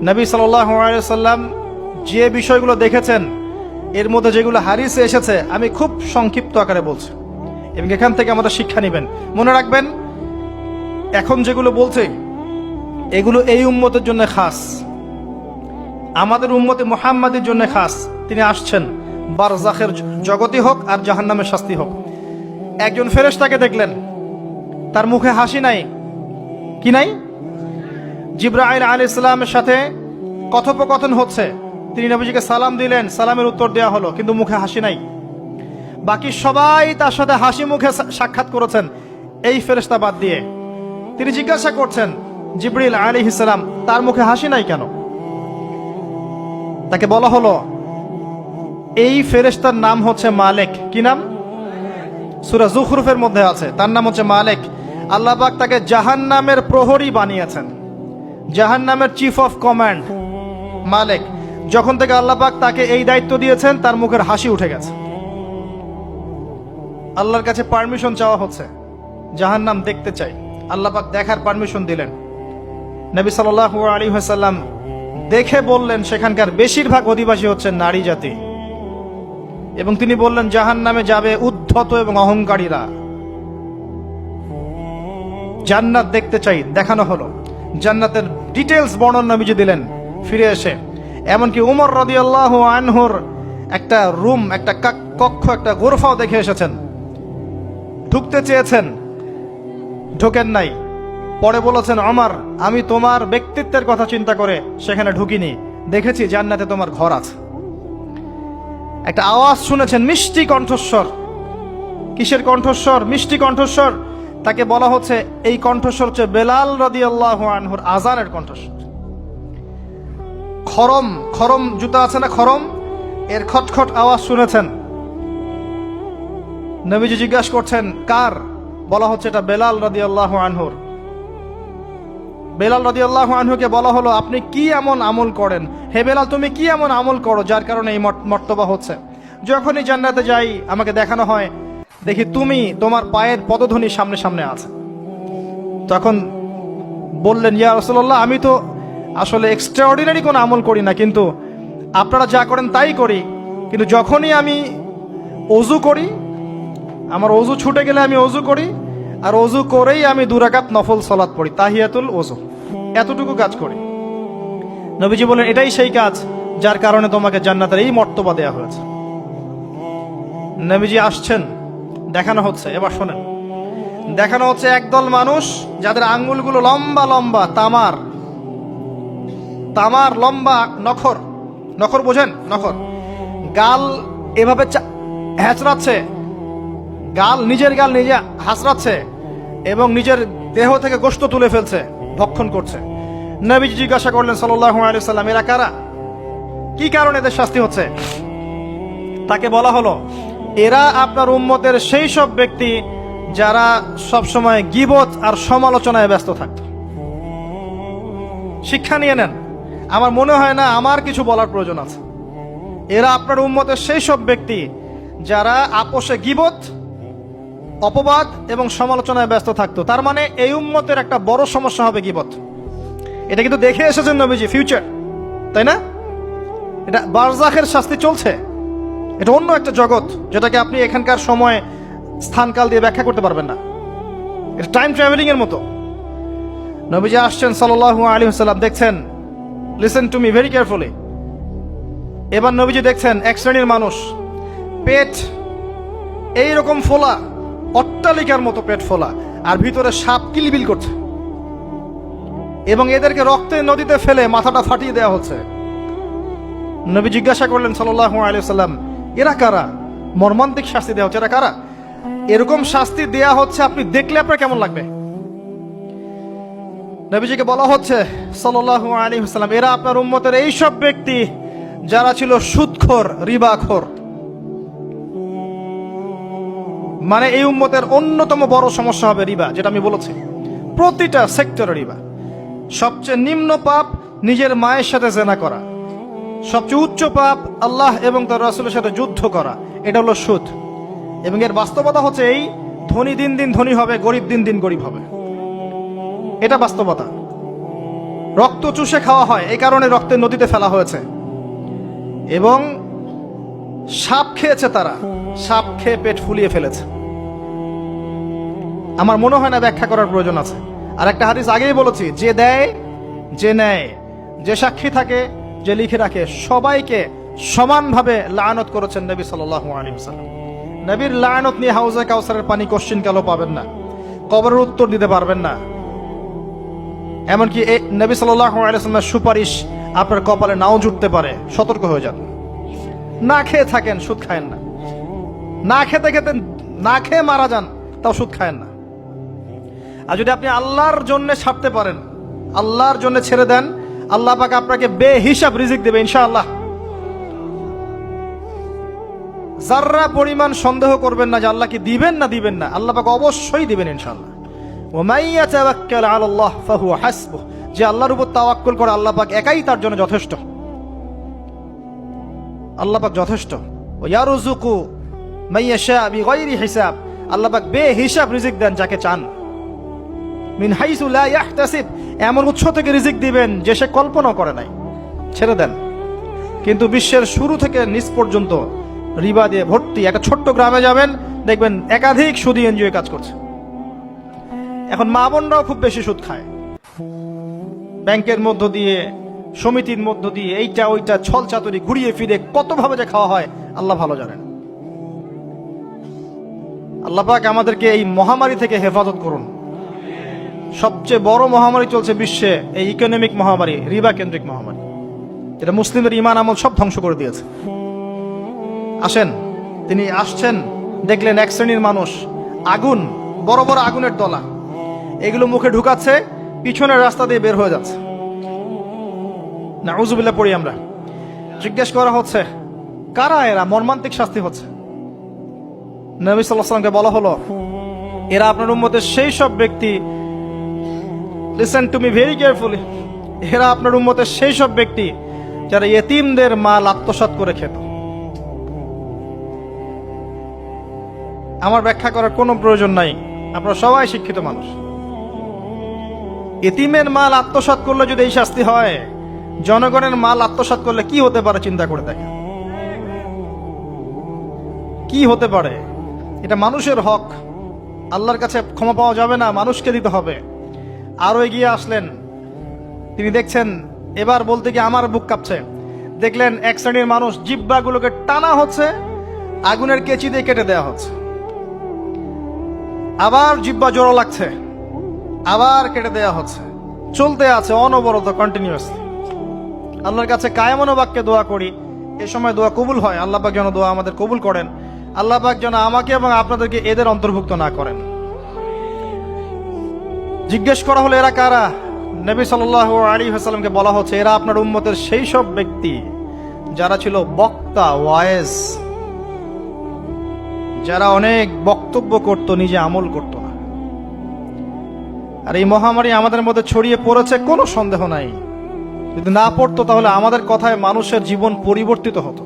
নবী সাল্লাল্লাহু আলাইহি ওয়াসাল্লাম যে বিষয়গুলো দেখেছেন, এর মধ্যে যেগুলো হাদিসে এসেছে আমি খুব সংক্ষিপ্ত আকারে বলছি, এবং এখান থেকে আমাদের শিক্ষা নেবেন। মনে রাখবেন, এখন যেগুলো বলছে এগুলো এই উম্মতের জন্য খাস, আমাদের উম্মতে মুহাম্মাদের জন্য খাস। তিনি আসছেন, বারজাখের জগতি হোক আর জাহান্নামের শাস্তি হোক। একজন ফেরেশতাকে দেখলেন, তার মুখে হাসি নাই। কি নাই? জিবরাইল আলাইহিস সালামের সাথে কথোপকথন হচ্ছে, তিনি নবীজিকে সালাম দিলেন, সালামের উত্তর দেওয়া হলো, কিন্তু মুখে হাসি নাই। বাকি সবাই তার সাথে হাসি মুখে সাক্ষাৎ করেছেন, এই ফেরেশতা বাদ দিয়ে। তিনি জিজ্ঞাসা করছেন, জিবরিল আলাইহিস সালাম, তার মুখে হাসি নাই কেন? তাকে বলা হলো, এই ফেরেশতার নাম হচ্ছে মালিক। কি নাম? সূরা যুখরুফের মধ্যে আছে, তার নাম হচ্ছে মালিক। আল্লাহ পাক তাকে জাহান্নামের প্রহরী বানিয়েছেন, জাহান্নামের চিফ অফ কমান্ড মালিক। যখন থেকে আল্লাহ পাক তাকে এই দায়িত্ব দিয়েছেন, তার মুখের হাসি উঠে গেছে। আল্লাহর কাছে পারমিশন চাওয়া হচ্ছে, জাহান্নাম দেখতে চাই। আল্লাহ পাক দেখার পারমিশন দিলেন। নবী সাল্লাল্লাহু আলাইহি ওয়াসাল্লাম দেখে বললেন, সেখানকার বেশিরভাগ অধিবাসী হচ্ছে নারী জাতি, এবং তিনি বললেন জাহান্নামে যাবে উদ্ধত এবং অহংকারীরা। জান্নাত দেখতে চাই, দেখানো হলো। জান্নাতের ডিটেইলস বর্ণনা নবীজি দিলেন ফিরে এসে। এমনকি উমর রাদিয়াল্লাহু আনহুর একটা রুম, একটা কক্ষ, একটা গোরফাও দেখে এসেছেন। ঢুকতে চেয়েছেন, ঢোকেন নাই। পরে বলেছেন, ওমর, আমি তোমার ব্যক্তিত্বের কথা চিন্তা করে সেখানে ঢুকিনি, দেখেছি জান্নাতে তোমার ঘর আছে। একটা আওয়াজ শুনেছেন, মিষ্টি কণ্ঠস্বর। কিসের কণ্ঠস্বর? মিষ্টি কণ্ঠস্বর। তাকে বলা হচ্ছে, এই কণ্ঠস্বর হচ্ছে বেলাল রাদিয়াল্লাহু আনহুর আযানের কণ্ঠস্বর। খরম, খরম জুতা আছে না, খরম, এর খটখট আওয়াজ শুনেছেন। নবীজি জিজ্ঞাসা করছেন, কার? বলা হচ্ছে এটা বেলাল রাদিয়াল্লাহু আনহুর। বেলাল রাদিয়াল্লাহু আনহুকে বলা হলো, আপনি কি এমন আমল করেন? হে বেলাল, তুমি কি এমন আমল করো যার কারণে এই মর্তবা হচ্ছে? যখনই জান্নাতে যাই আমাকে দেখানো হয়, দেখি তুমি, তোমার পায়ের পদধ্বনি সামনে সামনে আছে। তখন বললেন, ইয়া রাসূলুল্লাহ, আমি তো আসলে এক্সট্রাঅর্ডিনারি কোনো আমল করি না, কিন্তু আপনারা যা করেন তাই করি। কিন্তু যখনই আমি ওযু করি, আমার ওযু ছুটে গেলে আমি ওযু করি, আর ওযু করেই আমি 2 রাকাত নফল সালাত পড়ি, তাহিয়াতুল ওযু, এতটুকু কাজ করি। নবীজি বলেন, এটাই সেই কাজ যার কারণে তোমাকে জান্নাতের এই মর্তবা দেয়া হয়েছে। নবীজি আসছেন, দেখানো হচ্ছে। এবার শোনেন, দেখানো হচ্ছে একদল মানুষ যাদের আঙ্গুলগুলো লম্বা লম্বা, তামার তামার লম্বা নখর। নখর বোঝেন? নখর। গাল এভাবে হ্যাঁচড়াচ্ছে, গাল, নিজের গাল নিজে হাসড়াচ্ছে, এবং নিজের দেহ থেকে গোশত তুলে ফেলছে, ভক্ষণ করছে। নবীজি জিজ্ঞাসা করলেন সাল্লাল্লাহু আলাইহি সাল্লাম, এরা কারা? কি কারণে এদের শাস্তি হচ্ছে? তাকে বলা হলো, এরা আপনার উম্মতের সেই সব ব্যক্তি যারা সবসময় গীবত আর সমালোচনায় ব্যস্ত থাকত। শিক্ষা নিয়ে নেন, আমার মনে হয় না আমার কিছু বলার প্রয়োজন আছে। এরা আপনার উম্মতের সেই সব ব্যক্তি যারা আপোষে গীবত, অপবাদ এবং সমালোচনায় ব্যস্ত থাকতো। তার মানে এই উম্মতের একটা বড় সমস্যা হবে গীবত। এটা কিন্তু দেখে এসেছেন নবীজি, ফিউচার, তাই না? এটা বারজাখের শাস্তি চলছে, এটা অন্য একটা জগৎ যেটাকে আপনি এখানকার সময় স্থানকাল দিয়ে ব্যাখ্যা করতে পারবেন না। এটা টাইম ট্রাভেলিং এর মতো। নবীজি আসছেন সাল্লাল্লাহু আলাইহি ওয়াসাল্লাম, দেখছেন listen to me very carefully. এবার নবীজি দেখছেন এক শ্রেণীর মানুষ, পেট এইরকম ফোলা, অট্টালিকার মতো পেট ফোলা, আর ভিতরে সাপ কিলবিল করছে, এবং এদেরকে রক্তের নদীতে ফেলে মাথাটা ফাটিয়ে দেওয়া হচ্ছে। নবী জিজ্ঞাসা করলেন সাল্লাল্লাহু আলাইহি ওয়াসাল্লাম, এরা কারা? মর্মান্তিক শাস্তি দেওয়া হচ্ছে, এরা কারা? এরকম শাস্তি দেয়া হচ্ছে, আপনি দেখলে আপনার কেমন লাগবে? নবীজিকে বলা হচ্ছে সাল্লাল্লাহু আলাইহি ওয়াসাল্লাম, এরা আপনার উম্মতের এই সব ব্যক্তি যারা ছিল সুদখোর, রিবাখোর। মানে এই উম্মতের অন্যতম বড় সমস্যা হবে রিবা, যেটা আমি বলেছি, প্রতিটা সেক্টরে রিবা। সবচেয়ে নিম্ন পাপ নিজের মায়ের সাথে জেনা করা, সবচেয়ে উচ্চ পাপ আল্লাহ এবং তার রাসূলের সাথে যুদ্ধ করা, এটা হলো সুদ। এবং এর বাস্তবতা হচ্ছে এই, ধনী দিন দিন ধনী হবে, গরিব দিন দিন গরিব হবে, এটা বাস্তবতা। রক্ত চুষে খাওয়া হয়, এই কারণে রক্তের নদীতে ফেলা হয়েছে। এবং সাপ খেয়েছে তারা, সাপ খেয়ে পেট ফুলিয়ে ফেলেছে। আমার মনে হয় না ব্যাখ্যা করার প্রয়োজন আছে। আর একটা হাদিস আগেই বলেছি, যে দেয়, যে নেয়, যে সাক্ষী থাকে, যে লিখে রাখে, সবাইকে সমানভাবে লানত করেছেন নবী সাল্লাল্লাহু আলাইহি ওয়াসাল্লাম। নবীর লানত নিয়ে হাউজে কাউসারের পানি কোশ্চিন কালো পাবেন না, কবরের উত্তর দিতে পারবেন না। এমনকি নবী সাল্লাল্লাহু আলাইহি ওয়াসাল্লামের সুপারিশ আপনার কপালে নাও জুটতে পারে, সতর্ক হয়ে যান। না খেয়ে থাকেন, সুদ খায়েন না। না খেতে খেতে, না খেয়ে মারা যান, তাও সুদ খায়েন না। আর যদি আপনি আল্লাহর জন্য ছাড়তে পারেন, আল্লাহর জন্য ছেড়ে দেন, আল্লাহ পাক আপনাকে বেহিসাব রিজিক দেবে ইনশাআল্লাহ। যাররা পরিমাণ সন্দেহ করবেন না যে আল্লাহ কি দিবেন না দিবেন না, আল্লাহ পাক অবশ্যই দিবেন ইনশাআল্লাহ। ওয়া মান ইয়াতাওয়াক্কাল আলাল্লাহ ফাহুয়া হাসবুহ, যে আল্লাহর উপর তাওয়াক্কুল করে আল্লাহ পাক একাই তার জন্য যথেষ্ট। আল্লাহ পাক যথেষ্ট। ওয়া ইয়ারযুকু মান ইয়াশা বিগাইরি হিসাব, আল্লাহ পাক বেহিসাব রিজিক দেন যাকে চান। মিন হাইসু লা ইয়াহতাসিব, এমন উৎস থেকে রিজিক দিবেন যে সে কল্পনা করে নাই। ছেড়ে দেন। কিন্তু বিশ্বের শুরু থেকে নিচ পর্যন্ত রিবা দিয়ে ভর্তি। একটা ছোট্ট গ্রামে যাবেন, দেখবেন একাধিক সুদী এনজিও কাজ করছে। এখন মা বোনরাও খুব বেশি সুদ খায়, ব্যাংকের মধ্য দিয়ে, সমিতির মধ্য দিয়ে, এইটা ওইটা ছল চাতুরি ঘুরিয়ে ফিরে কতভাবে যে খাওয়া হয় আল্লাহ ভালো জানেন। আল্লাহ পাক আমাদেরকে এই মহামারী থেকে হেফাজত করুন। সবচেয়ে বড় মহামারী চলছে বিশ্বে, এই ইকোনমিক মহামারী, রিবা কেন্দ্রিক মহামারী, এটা মুসলিমের ইমান আমল সব ধ্বংস করে দিয়েছে। আসেন, তিনি আসছেন, দেখলেন এক শ্রেণীর মানুষ আগুন, বড় বড় আগুনের দলা, এগুলো মুখে ঢুকাচ্ছে, পিছনের রাস্তা দিয়ে বের হয়ে যাচ্ছে। নাউযুবিল্লাহ পড়ি আমরা। জিজ্ঞেস করা হচ্ছে কারা এরা, মর্মান্তিক শাস্তি হচ্ছে। নবী সাল্লাল্লাহু আলাইহি ওয়াসাল্লামকে বলা হলো, এরা আপনার উম্মতের সেই সব ব্যক্তি, listen to me very carefully, এরা আপনার উম্মতের সেই সব ব্যক্তি যারা ইয়েতিমদের মাল আত্মসাৎ করে খেত। আমার ব্যাখ্যা করার কোনো প্রয়োজন নাই, আপনারা সবাই শিক্ষিত মানুষ। ইতিমের মাল আত্মসাৎ করলে যদি এই শাস্তি হয়, জনগণের মাল আত্মসাৎ করলে কি হতে পারে চিন্তা করে দেখেন। কি হতে পারে? এটা মানুষের হক, আল্লাহর কাছে ক্ষমা পাওয়া যাবে না, মানুষকে দিতে হবে। আরো এগিয়ে আসলেন, তিনি দেখছেন, এবার বলতে গিয়ে আমার বুক কাঁপছে। দেখলেন এক শ্রেণীর মানুষ, জিহ্বাগুলোকে টানা হচ্ছে, আগুনের কেচি দিয়ে কেটে দেওয়া হচ্ছে। আবার জিহ্বা জোড়া লাগছে, আবার কেটে দেওয়া হচ্ছে, চলতে আছে অনবরত, কন্টিনিউয়াসলি। আল্লাহর কাছে কায়মনো বাক্যে দোয়া করি, এ সময় দোয়া কবুল হয়। আল্লাহ পাক যেন দোয়া আমাদের কবুল করেন। আল্লাহ পাক যেন আমাকে এবং আপনাদেরকে এদের অন্তর্ভুক্ত না করেন। জিজ্ঞেস করা হলো এরা কারা? নবী সাল্লাল্লাহু আলাইহি ওয়াসাল্লামকে বলা হচ্ছে, এরা আপনার উম্মতের সেই সব ব্যক্তি যারা ছিল বক্তা, ওয়াইজ, যারা অনেক বক্তব্য করত, নিজে আমল করত না। আর এই মহামারী আমাদের মধ্যে ছড়িয়ে পড়েছে, কোনো সন্দেহ নাই। যদি না পড়তো তাহলে আমাদের কথায় মানুষের জীবন পরিবর্তিত হতো।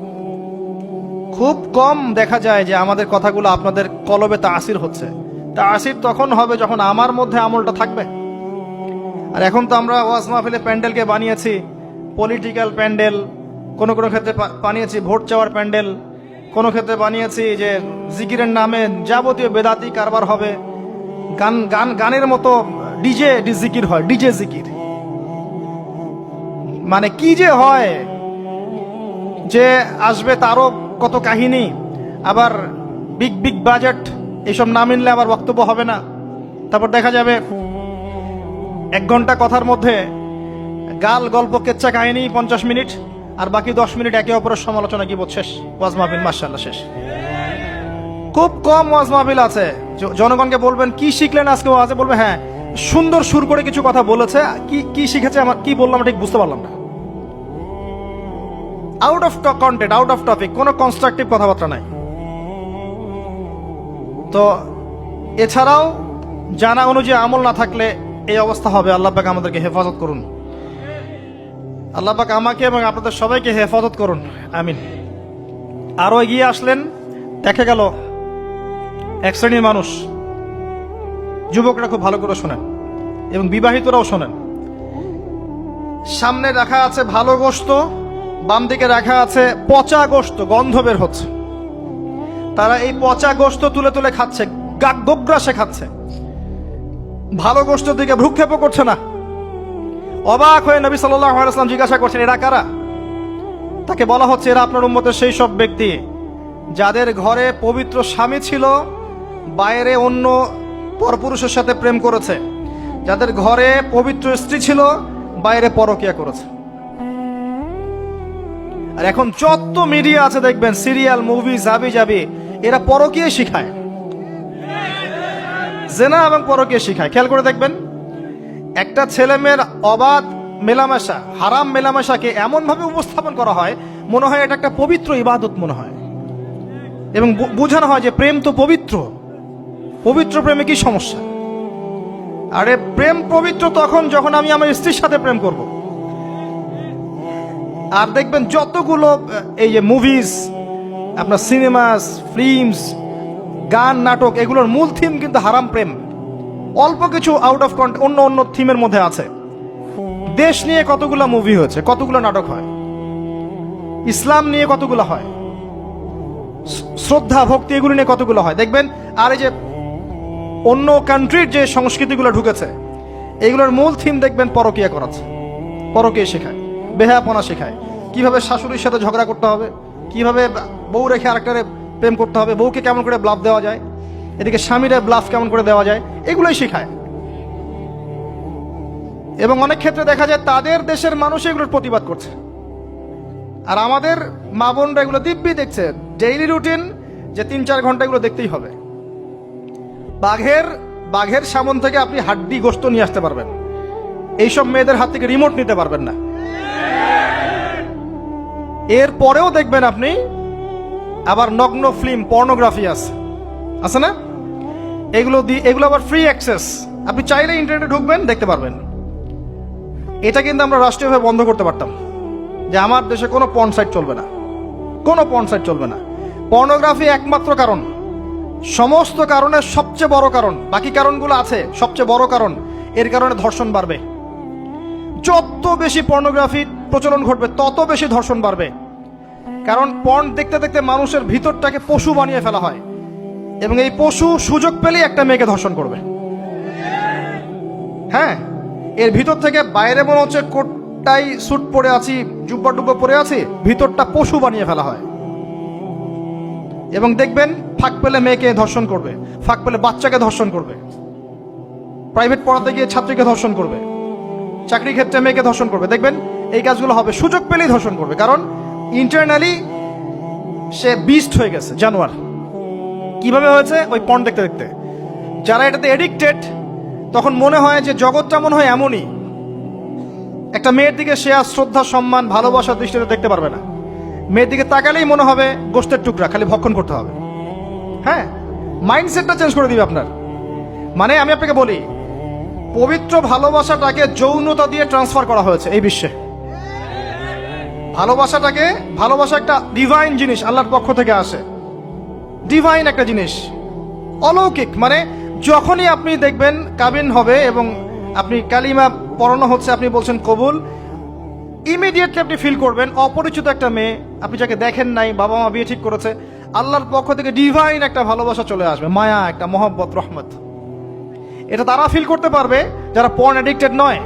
খুব কম দেখা যায় যে আমাদের কথাগুলো আপনাদের কলবে তাসির হচ্ছে। তাসির তখন হবে যখন আমার মধ্যে আমলটা থাকবে। আর এখন তো আমরা ওয়াজ মাহফিলে প্যান্ডেলকে বানিয়েছি পলিটিক্যাল প্যান্ডেল, কোনো কোনো ক্ষেত্রে বানিয়েছি ভোট চাওয়ার প্যান্ডেল, কোনো ক্ষেত্রে বানিয়েছি যে জিকিরের নামে যাবতীয় বেদাতি কারবার হবে, গানের মতো ডিজে জিকির হয়, ডিজে জিকির। মানে কি যে হয়, যে আসবে তারও কত কাহিনী, আবার বিগ বিগ বাজেট, এসব না মিললে আবার বক্তব্য হবে না। তারপর দেখা যাবে 1 ঘন্টা কথার মধ্যে গাল গল্প কেচ্চা কাহিনী 50 মিনিট, আর বাকি 10 মিনিট একে অপরের সমালোচনা, কি শেষ, ওয়াজ মাহফিল মাশাআল্লাহ শেষ। খুব কম ওয়াজ মাহফিল আছে জনগণকে বলবেন কি শিখলেন আজকে ওয়াজে, বলবে হ্যাঁ সুন্দর সুর করে কিছু কথা বলেছে, কি কি শিখেছে, আমার কি বললাম ঠিক বুঝতে পারলাম না। Out of content, out of topic, কোনো কনস্ট্রাকটিভ কথাবার্তা নাই। তো এছাড়াও জানা অনুযায়ী আমল না থাকলে এই অবস্থা হবে। আল্লাহ পাক আমাদেরকে হেফাজত করুন, আল্লাহ পাক আমাকে এবং আপনাদের সবাইকে হেফাজত করুন, আমিন। আরো এগিয়ে আসলেন, দেখা গেল এক শ্রেণীর মানুষ, যুবকরা খুব ভালো করে শোনেন এবং বিবাহিতরাও শোনেন, সামনে রাখা আছে ভালো গোশত, বাম দিকে রাখা আছে পচা গোশত, গন্ধ বের হচ্ছে। তারা এই পচা গোশত তুলে তুলে খাচ্ছে, গোগ্রাসে খাচ্ছে, ভালো গোশতের দিকে ভ্রুক্ষেপও করছে না। অবাক হয়ে নবী সাল্লাল্লাহু আলাইহি ওয়াসাল্লাম জিজ্ঞাসা করছেন, এরা কারা? তাকে বলা হচ্ছে, এরা আপনার উম্মতের সেই সব ব্যক্তি যাদের ঘরে পবিত্র স্বামী ছিল, বাইরে অন্য পরপুরুষের সাথে প্রেম করেছে, যাদের ঘরে পবিত্র স্ত্রী ছিল, বাইরে পরকিয়া করেছে। আর এখন যত মিডিয়া আছে দেখবেন, সিরিয়াল, মুভি, জাবি জাবি, এরা পরকিয়া শিখায়, জেনা এবং পরকিয়া শিখায়। খেয়াল করে দেখবেন, একটা ছেলে মেয়ের অবাধ মেলামেশা, হারাম মেলামেশাকে এমন ভাবে উপস্থাপন করা হয়, মনে হয় এটা একটা পবিত্র ইবাদত মনে হয়, এবং বোঝানো হয় যে প্রেম তো পবিত্র, পবিত্র প্রেমে কি সমস্যা? আরে প্রেম পবিত্র তখন যখন আমি আমার স্ত্রীর সাথে প্রেম করব। আর দেখবেন যতগুলো এই যে মুভিজ, আপনার সিনেমাস, ফিল্মস, গান, নাটক, এগুলোর মূল থিম কিন্তু হারাম প্রেম। অল্প কিছু আউট অফ কন্টেন্ট অন্য অন্য থিমের মধ্যে আছে। দেশ নিয়ে কতগুলো মুভি হয়েছে, কতগুলো নাটক হয়, ইসলাম নিয়ে কতগুলো হয়, শ্রদ্ধা ভক্তি এগুলো নিয়ে কতগুলো হয় দেখবেন। আর এই যে অন্য কান্ট্রির যে সংস্কৃতিগুলো ঢুকেছে, এগুলোর মূল থিম দেখবেন পরকিয়া করাচ্ছে, পরকিয়া শেখায়, বেহায়াপনা শেখায়, কিভাবে শাশুড়ির সাথে ঝগড়া করতে হবে, কিভাবে বউ রেখে আরেকটারে প্রেম করতে হবে, বউকে কেমন করে ব্লাফ দেওয়া যায়, এদিকে স্বামীরা ব্লাফ কেমন করে দেওয়া যায়, এগুলোই শেখায়। এবং অনেক ক্ষেত্রে দেখা যায় তাদের দেশের মানুষ এগুলোর প্রতিবাদ করছে, আর আমাদের মা বোনরা এগুলো দিব্যি দেখছে, ডেইলি রুটিন, যে 3-4 ঘন্টা এগুলো দেখতেই হবে। বাঘের সামন থেকে আপনি হাড্ডি গোশত নিয়ে আসতে পারবেন, এইসব মেয়েদের হাত থেকে রিমোট নিতে পারবেন না। এর পরেও দেখবেন আপনি আবার নগ্ন ফিল্ম, পর্নোগ্রাফি আছে না, এগুলো আবার ফ্রি অ্যাক্সেস, আপনি চাইলে ইন্টারনেটে ঢুকবেন, দেখতে পারবেন। এটা কিন্তু আমরা রাষ্ট্রীয়ভাবে বন্ধ করতে পারতাম, যে আমার দেশে কোনো পর্ন সাইট চলবে না, কোনো পর্ন সাইট চলবে না। পর্নোগ্রাফি একমাত্র কারণ, সমস্ত কারণের সবচেয়ে বড় কারণ, বাকি কারণগুলো আছে, সবচেয়ে বড় কারণ, এর কারণে ধর্ষণ বাড়বে। যত বেশি পর্নোগ্রাফি প্রচলন ঘটবে, তত বেশি ধর্ষণ বাড়বে। কারণ পর্ন দেখতে দেখতে মানুষের ভিতরটাকে পশু বানিয়ে ফেলা হয়, এবং এই পশু সুযোগ পেলেই একটা মেয়েকে ধর্ষণ করবে। হ্যাঁ, এর ভিতর থেকে বাইরে মনে হচ্ছে কোটটাই স্যুট পরে আছি, জুব্বা ডুব্বা পরে আছি, ভিতরটা পশু বানিয়ে ফেলা হয়। এবং দেখবেন ফাঁক পেলে মেয়েকে ধর্ষণ করবে, ফাঁক পেলে বাচ্চাকে ধর্ষণ করবে, প্রাইভেট পড়াতে গিয়ে ছাত্রীকে ধর্ষণ করবে, চাকরি ক্ষেত্রে মেয়েকে ধর্ষণ করবে। দেখবেন এই কাজগুলো হবে, সুযোগ পেলেই ধর্ষণ করবে, কারণ ইন্টারনালি সে বিস্ট হয়ে গেছে, জানোয়ার। কিভাবে হয়েছে? ওই পর্ন দেখতে দেখতে। যারা এটাতে এডিক্টেড, তখন মনে হয় যে জগৎটা মনে হয় এমনই, একটা মেয়ের দিকে সে আর শ্রদ্ধা, সম্মান, ভালোবাসার দৃষ্টিতে দেখতে পারবে না। মেয়ের দিকে তাকালেই মনে হবে গোশতের টুকরা, খালি ভক্ষণ করতে হবে। হ্যাঁ, মাইন্ডসেটটা চেঞ্জ করে দিবে আপনার। মানে আমি আপনাকে বলি, পবিত্র ভালোবাসাটাকে যৌনতা দিয়ে ট্রান্সফার করা হয়েছে এই বিশ্বে। ভালোবাসা একটা ডিভাইন জিনিস, আল্লাহর পক্ষ থেকে আসে, ডিভাইন একটা জিনিস, অলৌকিক। মানে যখনই আপনি দেখবেন কাবিন হবে এবং আপনি কালিমা পড়ানো হচ্ছে, আপনি বলছেন কবুল, ইমিডিয়েটলি আপনি ফিল করবেন অপরিচিত একটা মেয়ে, আপনি যাকে দেখেন নাই, বাবা মা বিয়ে ঠিক করেছে, আল্লাহর পক্ষ থেকে ডিভাইন একটা ভালোবাসা চলে আসবে, মায়া, একটা মহব্বত, রহমত। এটা তারা ফিল করতে পারবে যারা পর্ন অ্যাডিক্টেড নয়।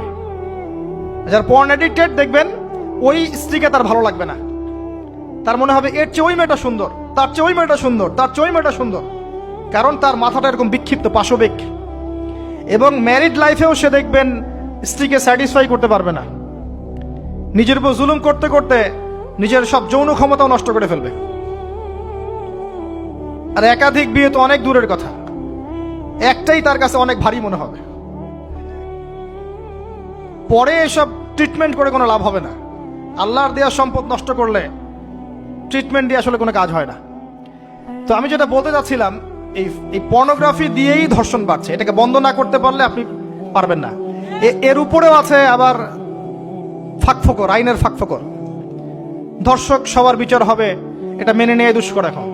যারা পর্ন অ্যাডিক্টেড দেখবেন ওই স্ত্রীকে তার ভালো লাগবে না। তার মনে হবে এর চেয়ে ওই মেয়েটা সুন্দর, তার চেয়ে ওই মেয়েটা সুন্দর, তার চেয়ে ওই মেয়েটা সুন্দর। কারণ তার মাথাটা এরকম বিক্ষিপ্ত, পাশবিক। এবং ম্যারিড লাইফেও সে দেখবেন স্ত্রীকে স্যাটিসফাই করতে পারবে না। নিজের উপর জুলুম করতে করতে নিজের সব যৌন ক্ষমতাও নষ্ট করে ফেলবে। আর একাধিক বিয়ে তো অনেক দূরের কথা, একটাই তার কাছে অনেক ভারী মনে হবে। পরে এসব ট্রিটমেন্ট করে কোনো লাভ হবে না। আল্লাহর দেওয়া সম্পদ নষ্ট করলে ট্রিটমেন্ট দিয়ে আসলে কোনো কাজ হয় না। তো আমি যেটা বলতে চাচ্ছিলাম, এই পর্নোগ্রাফি দিয়েই ধর্ষণ বাড়ছে। এটাকে বন্ধ না করতে পারলে আপনি পারবেন না। এর উপরেও আছে আবার ফাঁকফোকর, আইনের ফাঁকফোকর। ধর্ষক সবার বিচার হবে, এটা মেনে নিয়ে দুষ্কর। এখন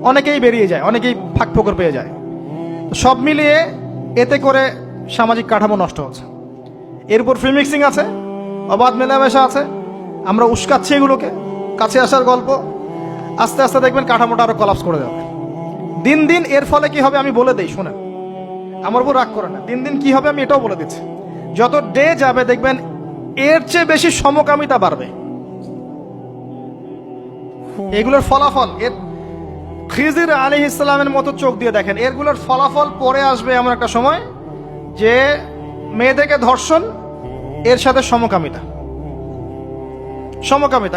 অনেকেই বেরিয়ে যায়, অনেকেই ফাঁকফোকর পেয়ে যায়। সব মিলিয়ে এতে করে সামাজিক কাঠামো নষ্ট হচ্ছে। এর উপর ফ্রি মিক্সিং আছে, অবাধ মেলামেশা আছে, আমরা উস্কাচ্ছি এগুলোকে, কাছে আসার গল্প। আস্তে আস্তে দেখবেন কাঠামোটা আরো কলাপস করে যাবে দিন দিন। এর ফলে কি হবে আমি বলে দেই, শোনেন, আমার উপর রাগ করে না। দিন দিন কি হবে আমি এটাও বলে দিচ্ছি। যত ডে যাবে দেখবেন এর চেয়ে বেশি সমকামিতা বাড়বে। এগুলোর ফলাফল, এর খিজির আলাইহিস সালামের মতো চোখ দিয়ে দেখেন, এরগুলোর ফলাফল পরে আসবে এমন একটা সময় যে মেয়েদেরকে ধর্ষণ, এর সাথে সমকামিতা।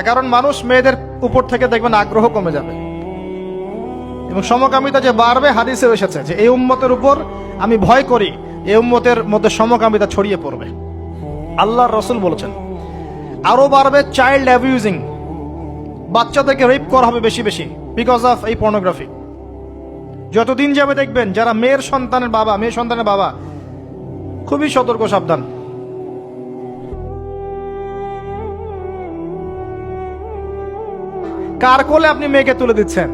কারণ মানুষ মেয়েদের উপর থেকে দেখবেন আগ্রহ কমে যাবে, এবং সমকামিতা যে বাড়বে, হাদিসে এসেছে যে এই উম্মতের উপর আমি ভয় করি এই উম্মতের মধ্যে সমকামিতা ছড়িয়ে পড়বে। আল্লাহর রাসূল বলেছেন আরো বাড়বে চাইল্ড অ্যাবিউজিং, বাচ্চাদেরকে রেপ করা হবে বেশি বেশি বিকজ অফ এই পর্নোগ্রাফি। যতদিন যাবে দেখবেন যারা মেয়ে সন্তানের বাবা খুবই সতর্ক, সাবধান। কার কোলে আপনি মেয়েকে তুলে দিচ্ছেন?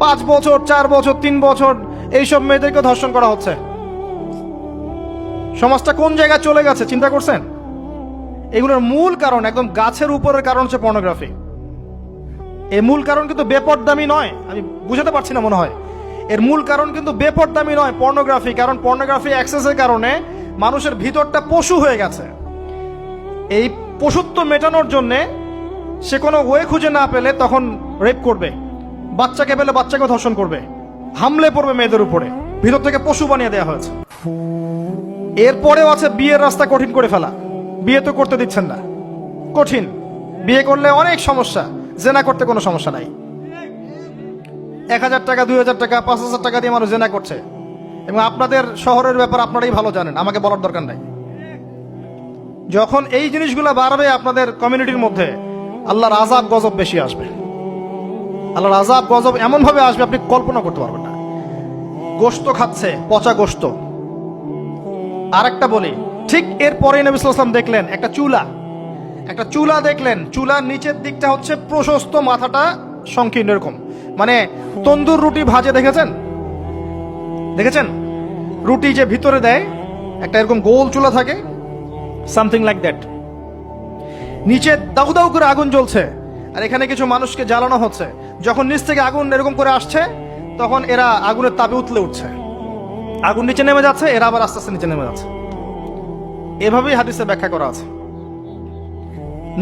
5 বছর, 4 বছর, 3 বছর এইসব মেয়েদেরকে ধর্ষণ করা হচ্ছে। সমাজটা কোন জায়গায় চলে গেছে চিন্তা করছেন? এগুলোর মূল কারণ, একদম গাছের উপরের কারণ হচ্ছে পর্নোগ্রাফি। এই মূল কারণ কিন্তু বেপরদামি নয়, আমি বুঝাতে পারছি না মনে হয়। এর মূল কারণ কিন্তু বেপরদামি নয়, পর্নোগ্রাফি। কারণ পর্নোগ্রাফি অ্যাক্সেসের কারণে মানুষের ভিতরটা পশু হয়ে গেছে। এই পশুত্ব মেটানোর জন্যে সে কোনো ওয়ে খুঁজে না পেলে তখন রেপ করবে, বাচ্চাকে পেলে বাচ্চাকে ধর্ষণ করবে, হামলে পড়বে মেয়েদের উপরে। ভিতর থেকে পশু বানিয়ে দেওয়া হয়েছে। এরপরেও আছে বিয়ের রাস্তা কঠিন করে ফেলা। বিয়ে তো করতে দিচ্ছেন না, কঠিন। বিয়ে করলে অনেক সমস্যা, জেনা করতে কোনো সমস্যা নাই। 1000 টাকা, 2000 টাকা, 5000 টাকা দিয়ে মানুষ জেনা করছে। এবং আপনাদের শহরের ব্যাপার আপনারাই ভালো জানেন, আমাকে বলার দরকার নাই। যখন এই জিনিসগুলো বাড়বে আপনাদের কমিউনিটির মধ্যে, আল্লাহর আযাব গজব বেশি আসবে। আল্লাহর আযাব গজব এমন ভাবে আসবে আপনি কল্পনা করতে পারবেন না। গোশত খাচ্ছে, পচা গোশত। আরেকটা বলি, ঠিক এরপরে নবী সাল্লাল্লাহু আলাইহি ওয়াসাল্লাম দেখলেন একটা চুলা দেখলেন। চুলার নিচের দিকটা হচ্ছে প্রশস্ত, মাথাটা সংকীর্ণ এরকম, মানে তন্দুর রুটি ভাজে দেখেছেন? রুটি যে ভিতরে দেয় একটা এরকম গোল চুলা থাকে, সামথিং লাইক দ্যাট। নিচে দাউ দাউ করে আগুন জ্বলছে, আর এখানে কিছু মানুষকে জ্বালানো হচ্ছে। যখন নিচ থেকে আগুন এরকম করে আসছে, তখন এরা আগুনের তাপে উতলে উঠছে। আগুন নিচে নেমে যাচ্ছে, এরা আবার আস্তে আস্তে নিচে নেমে যাচ্ছে। এভাবেই হাদিসে ব্যাখ্যা করা আছে।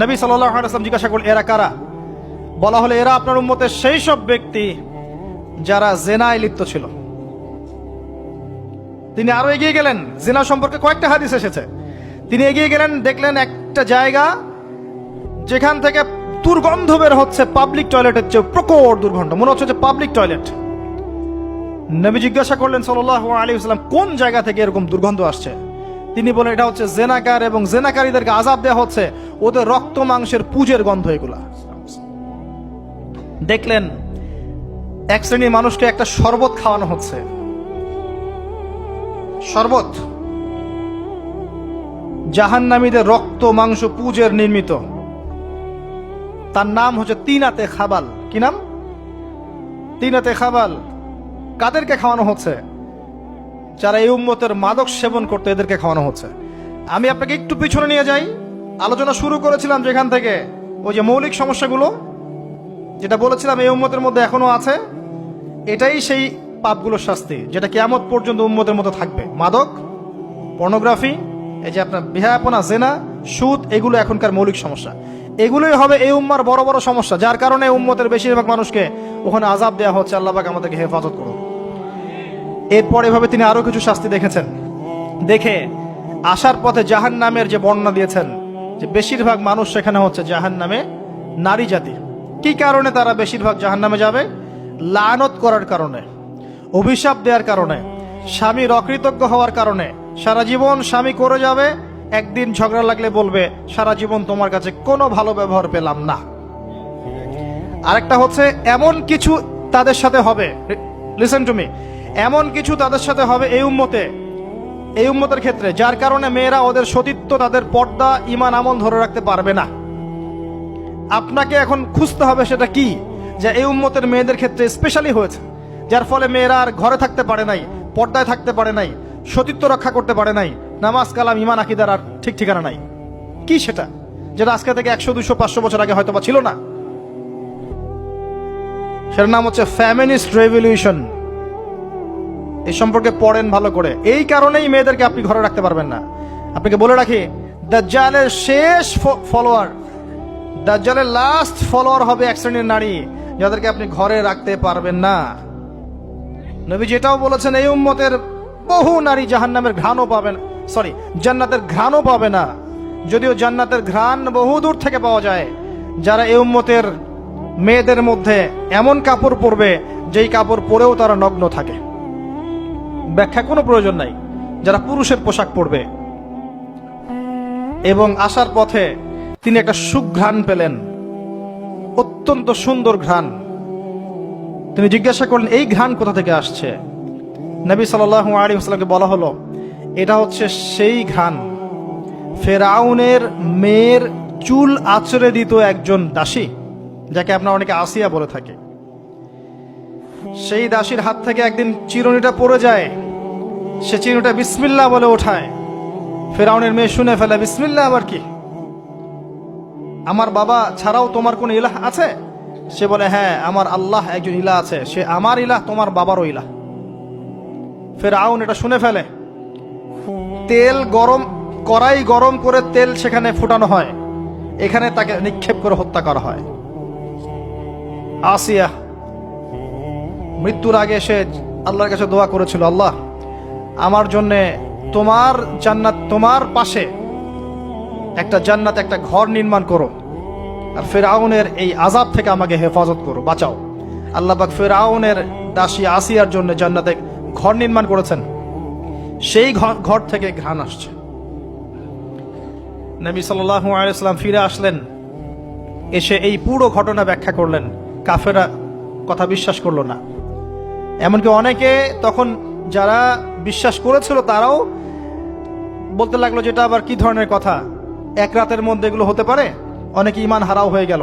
নবী সাল্লাল্লাহু আলাইহি ওয়াসাল্লাম জিজ্ঞাসা করলেন এরা কারা? বলা হলো এরা আপনার উম্মতের সেই সব ব্যক্তি যারা জেনায় লিপ্ত ছিল। তিনি আরো এগিয়ে গেলেন, জিনা সম্পর্কে কয়েকটা হাদিস এসেছে। তিনি এগিয়ে গেলেন, দেখলেন একটা জায়গা যেখান থেকে দুর্গন্ধ বের হচ্ছে, পাবলিক টয়লেটের চেয়ে প্রকট দুর্গন্ধ, মনে হচ্ছে যে পাবলিক টয়লেট। নবী জিজ্ঞাসা করলেন সাল্লাল্লাহু আলাইহি ওয়াসাল্লাম কোন জায়গা থেকে এরকম দুর্গন্ধ আসছে? তিনি বলেন এটা হচ্ছে জেনাকার, এবং জেনাকারীদেরকে আযাব দেওয়া হচ্ছে, ওদের রক্ত মাংসের পুজের গন্ধ এগুলা। দেখলেন এক শ্রেণীর মানুষকে একটা শরবত খাওয়ানো হচ্ছে। শরবত জাহান্নামীদের রক্ত মাংস পুজের নির্মিত। তার নাম হচ্ছে তিনাতে খাবাল। কি নাম? তিনাতে খাবাল। কাদেরকে খাওয়ানো হচ্ছে? যারা এই উম্মতের মাদক সেবন করতে, এদেরকে খাওয়ানো হচ্ছে। আমি আপনাকে একটু পিছনে নিয়ে যাই। আলোচনা শুরু করেছিলাম যেখান থেকে, ওই যে মৌলিক সমস্যাগুলো যেটা বলেছিলাম এই উম্মতের মধ্যে এখনো আছে, এটাই সেই পাপগুলোর শাস্তি যেটা কিয়ামত পর্যন্ত উম্মতের মধ্যে থাকবে। মাদক, পর্নোগ্রাফি, এই যে আপনার বিহায়াপনা, জেনা, সুদ, এগুলো এখনকার মৌলিক সমস্যা। এগুলোই হবে এই উম্মার বড় বড় সমস্যা, যার কারণে উম্মতের বেশিরভাগ মানুষকে ওখানে আযাব দেওয়া হচ্ছে। আল্লাহ পাক আমাদেরকে হেফাজত করুন। এরপর এভাবে তিনি আরো কিছু শাস্তি দেখেছেন, দেখে আসার পথে জাহান্নামের যে বর্ণনা দিয়েছেন, যে বেশিরভাগ মানুষ সেখানে হচ্ছে জাহান্নামে নারী জাতি। কি কারণে তারা বেশিরভাগ জাহান্নামে যাবে? লানত করার কারণে, অভিশাপ দেওয়ার কারণে, স্বামীর অকৃতজ্ঞ হওয়ার কারণে। সারা জীবন স্বামী করে যাবে, একদিন ঝগড়া লাগলে বলবে সারা জীবন তোমার কাছে কোনো ভালো ব্যবহার পেলাম না। আরেকটা হচ্ছে এমন কিছু তাদের সাথে হবে, লিসেন টু মি, এমন কিছু তাদের সাথে হবে এই উম্মতের ক্ষেত্রে, যার কারণে মেয়েরা ওদের সতীত্ব, তাদের পর্দা, ঈমান, আমল ধরে রাখতে পারবে না। আপনাকে এখন খুঁজতে হবে সেটা কি, যে এই উম্মতের মেয়েদের ক্ষেত্রে স্পেশালি হয়েছে, যার ফলে মেয়েরা আর ঘরে থাকতে পারে নাই, পর্দায় থাকতে পারে নাই, সতীত্ব রক্ষা করতে পারে নাই, নামাজ কালাম ঈমান আকীদার আর ঠিক ঠিকানা নাই। কি সেটা, যেটা আজকে থেকে 100, 200, 500 বছর আগে হয়তো বা ছিল না? সেটার নাম হচ্ছে ফেমিনিস্ট রেভলিউশন। এই সম্পর্কে পড়েন ভালো করে। এই কারণেই মেয়েদেরকে আপনি ঘরে রাখতে পারবেন না। আপনাকে বলে রাখি, দাজ্জালের শেষ ফলোয়ার, দাজ্জালের লাস্ট ফলোয়ার হবে এক শ্রেণীর নারী, যাদেরকে আপনি ঘরে রাখতে পারবেন না। নবী যেটাও বলেছেন, এই উম্মতের বহু নারী জাহান্নামের ঘ্রাণও পাবেন, জান্নাতের ঘ্রাণও পাবে না। যদিও জান্নাতের ঘ্রাণ বহু দূর থেকে পাওয়া যায়। যারা এই উম্মতের মেয়েদের মধ্যে এমন কাপড় পরবে যেই কাপড় পরেও তারা নগ্ন থাকে, ব্যাখ্যা কোনো প্রয়োজন নাই, যারা পুরুষের পোশাক পরবে। এবং আসার পথে তিনি একটা সুঘ্রাণ পেলেন, অত্যন্ত সুন্দর ঘ্রাণ। তিনি জিজ্ঞাসা করলেন এই ঘ্রাণ কোথা থেকে আসছে? নবী সাল্লাল্লাহু আলাইহি ওয়াসাল্লামকে বলা হলো, এটা হচ্ছে সেই ঘ্রাণ ফেরাউনের মেয়ের চুল আঁচড়ে দিত একজন দাসী, যাকে আপনারা অনেকে আসিয়া বলে থাকে। সেই দাসীর হাত থেকে একদিন চিরুনিটা পড়ে যায়, সে চিরুনিটা বিসমিল্লাহ বলে ওঠায়। ফেরাউনের মেয়ে শুনে ফেলে, বিসমিল্লাহ আবার কি? আমার বাবা ছাড়াও তোমার কোন ইলাহ আছে? সে বলে, হ্যাঁ, আমার আল্লাহ একজন ইলাহ আছে, সে আমার ইলাহ, তোমার বাবারও ইলাহ। ফেরাউন এটা শুনে ফেলে। কড়াই গরম করে তেল সেখানে ফুটানো হয়, এখানে তাকে নিক্ষেপ করে হত্যা করা হয়। আসিয়া মৃত্যুর আগে সে আল্লাহর কাছে দোয়া করেছিল, আল্লাহ আমার জন্য তোমার জান্নাত, তোমার পাশে একটা জান্নাত, একটা ঘর নির্মাণ করো, আর ফেরাউনের এই আযাব থেকে আমাকে হেফাজত করো, বাঁচাও। আল্লাহ পাক ফেরাউনের দাসী আসিয়ার জন্য জান্নাতে ঘর নির্মাণ করেছেন। সেই ঘর থেকে ঘ্রাণ আসছে। নবী সাল্লাল্লাহু আলাইহি ওয়াসাল্লাম ফিরে আসলেন, এসে এই পুরো ঘটনা ব্যাখ্যা করলেন। কাফেররা কথা বিশ্বাস করলো না। এমনকি অনেকে তখন যারা বিশ্বাস করেছিল তারাও বলতে লাগলো, যেটা আবার কি ধরনের কথা, এক রাতের মধ্যে এগুলো হতে পারে? অনেকে ঈমান হারাও হয়ে গেল।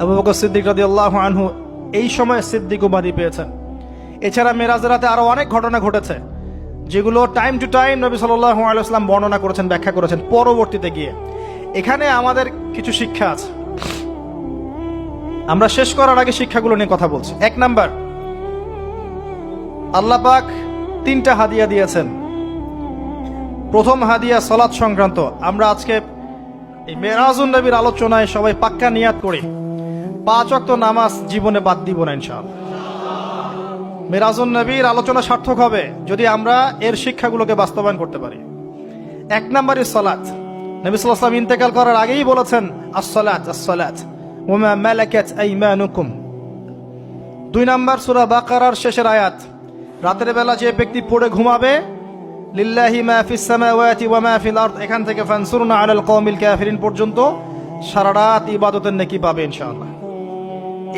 আবু বকর সিদ্দিক রাদিয়াল্লাহু আনহু এই সময় সিদ্দিক উপাধি পেয়েছেন। এছাড়া মেরাজের রাতে আরো অনেক ঘটনা ঘটেছে, যেগুলো টাইম টু টাইম নবী সাল্লাল্লাহু আলাইহি ওয়াসাল্লাম বর্ণনা করেছেন, ব্যাখ্যা করেছেন পরবর্তীতে গিয়ে। এখানে আমাদের কিছু শিক্ষা আছে। আমরা শেষ করার আগে শিক্ষাগুলো নিয়ে কথা বলছি। 1 নাম্বার, আল্লাহ পাক 3টা হাদিয়া দিয়েছেন। প্রথম হাদিয়া সালাত সংক্রান্ত। আমরা আজকে এই মেরাজুন নবীর আলোচনায় সবাই পাক্কা নিয়াত করি, 5 ওয়াক্ত নামাজ জীবনে বাদ দিব না ইনশাআল্লাহ। মেরাজুন নবীর আলোচনা সার্থক হবে যদি আমরা এর শিক্ষাগুলোকে বাস্তবায়ন করতে পারি। 1 নাম্বারই সালাত। নবী সাল্লাল্লাহু আলাইহি ওয়াসাল্লাম ইন্তেকাল করার আগেই বলেছেন, আস-সালাত আস-সালাত ওয়া মা মালাকাত আইমানুকুম। 2 নাম্বার সূরা বাকারার শেষের আয়াত, রাতের বেলা যে ব্যক্তি পড়ে ঘুমাবে, লিল্লাহি মা ফিস সামাওয়াতি ওয়া মা ফিল আরদ, এখান থেকে ফানসুরনা আলাল কওমিল কাফিরিন পর্যন্ত সারা রাত ইবাদতের নেকি পাবে ইনশাআল্লাহ।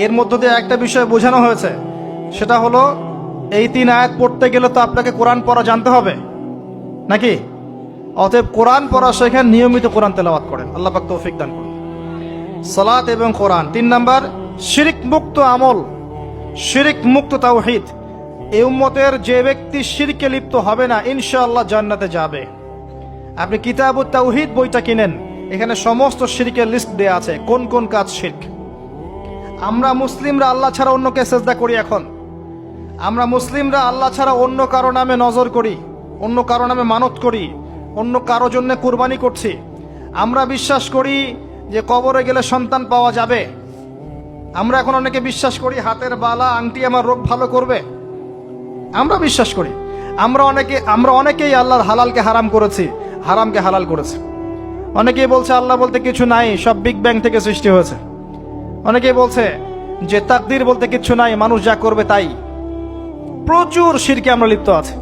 এর মধ্য দিয়ে একটা বিষয় বোঝানো হয়েছে, সেটা হলো এই 3 আয়াত পড়তে গেলে তো আপনাকে কোরআন পড়া জানতে হবে নাকি? অতএব কোরআন পড়া শেখেন, নিয়মিত কোরআন তেলাওয়াত করেন, আল্লাহ পাক তৌফিক দান করুন। সালাত এবং কোরআন। 3 নাম্বার, শিরক মুক্ত আমল, শিরক মুক্ত তাওহীদ। এই উম্মতের যে ব্যক্তি শিরকে লিপ্ত হবে না, ইনশাআল্লাহ জান্নাতে যাবে। আপনি কিতাবুত তাওহীদ বইটা কিনেন, এখানে সমস্ত শিরকের লিস্ট দেয়া আছে, কোন কোন কাজ শিরক। আমরা মুসলিমরা আল্লাহ ছাড়া অন্যকে সেজদা করি। এখন আমরা মুসলিমরা আল্লাহ ছাড়া অন্য কারো নামে নজর করি, অন্য কারো নামে মানত করি, অন্য কারো জন্য কুরবানি করছি। আমরা বিশ্বাস করি যে কবরে গেলে সন্তান পাওয়া যাবে। আমরা এখন অনেকে বিশ্বাস করি হাতের বালা আংটি আমার রোগ ভালো করবে। আমরা বিশ্বাস করি। আমরা অনেকেই আল্লাহর হালালকে হারাম করেছি, হারামকে হালাল করেছি। অনেকেই বলছে আল্লাহ বলতে কিছু নাই, সব বিগ ব্যাং থেকে সৃষ্টি হয়েছে। অনেকেই বলছে যে তাকদীর বলতে কিছু নাই, মানুষ যা করবে তাই। প্রচুর শিরকে আমরা লিপ্ত আছি।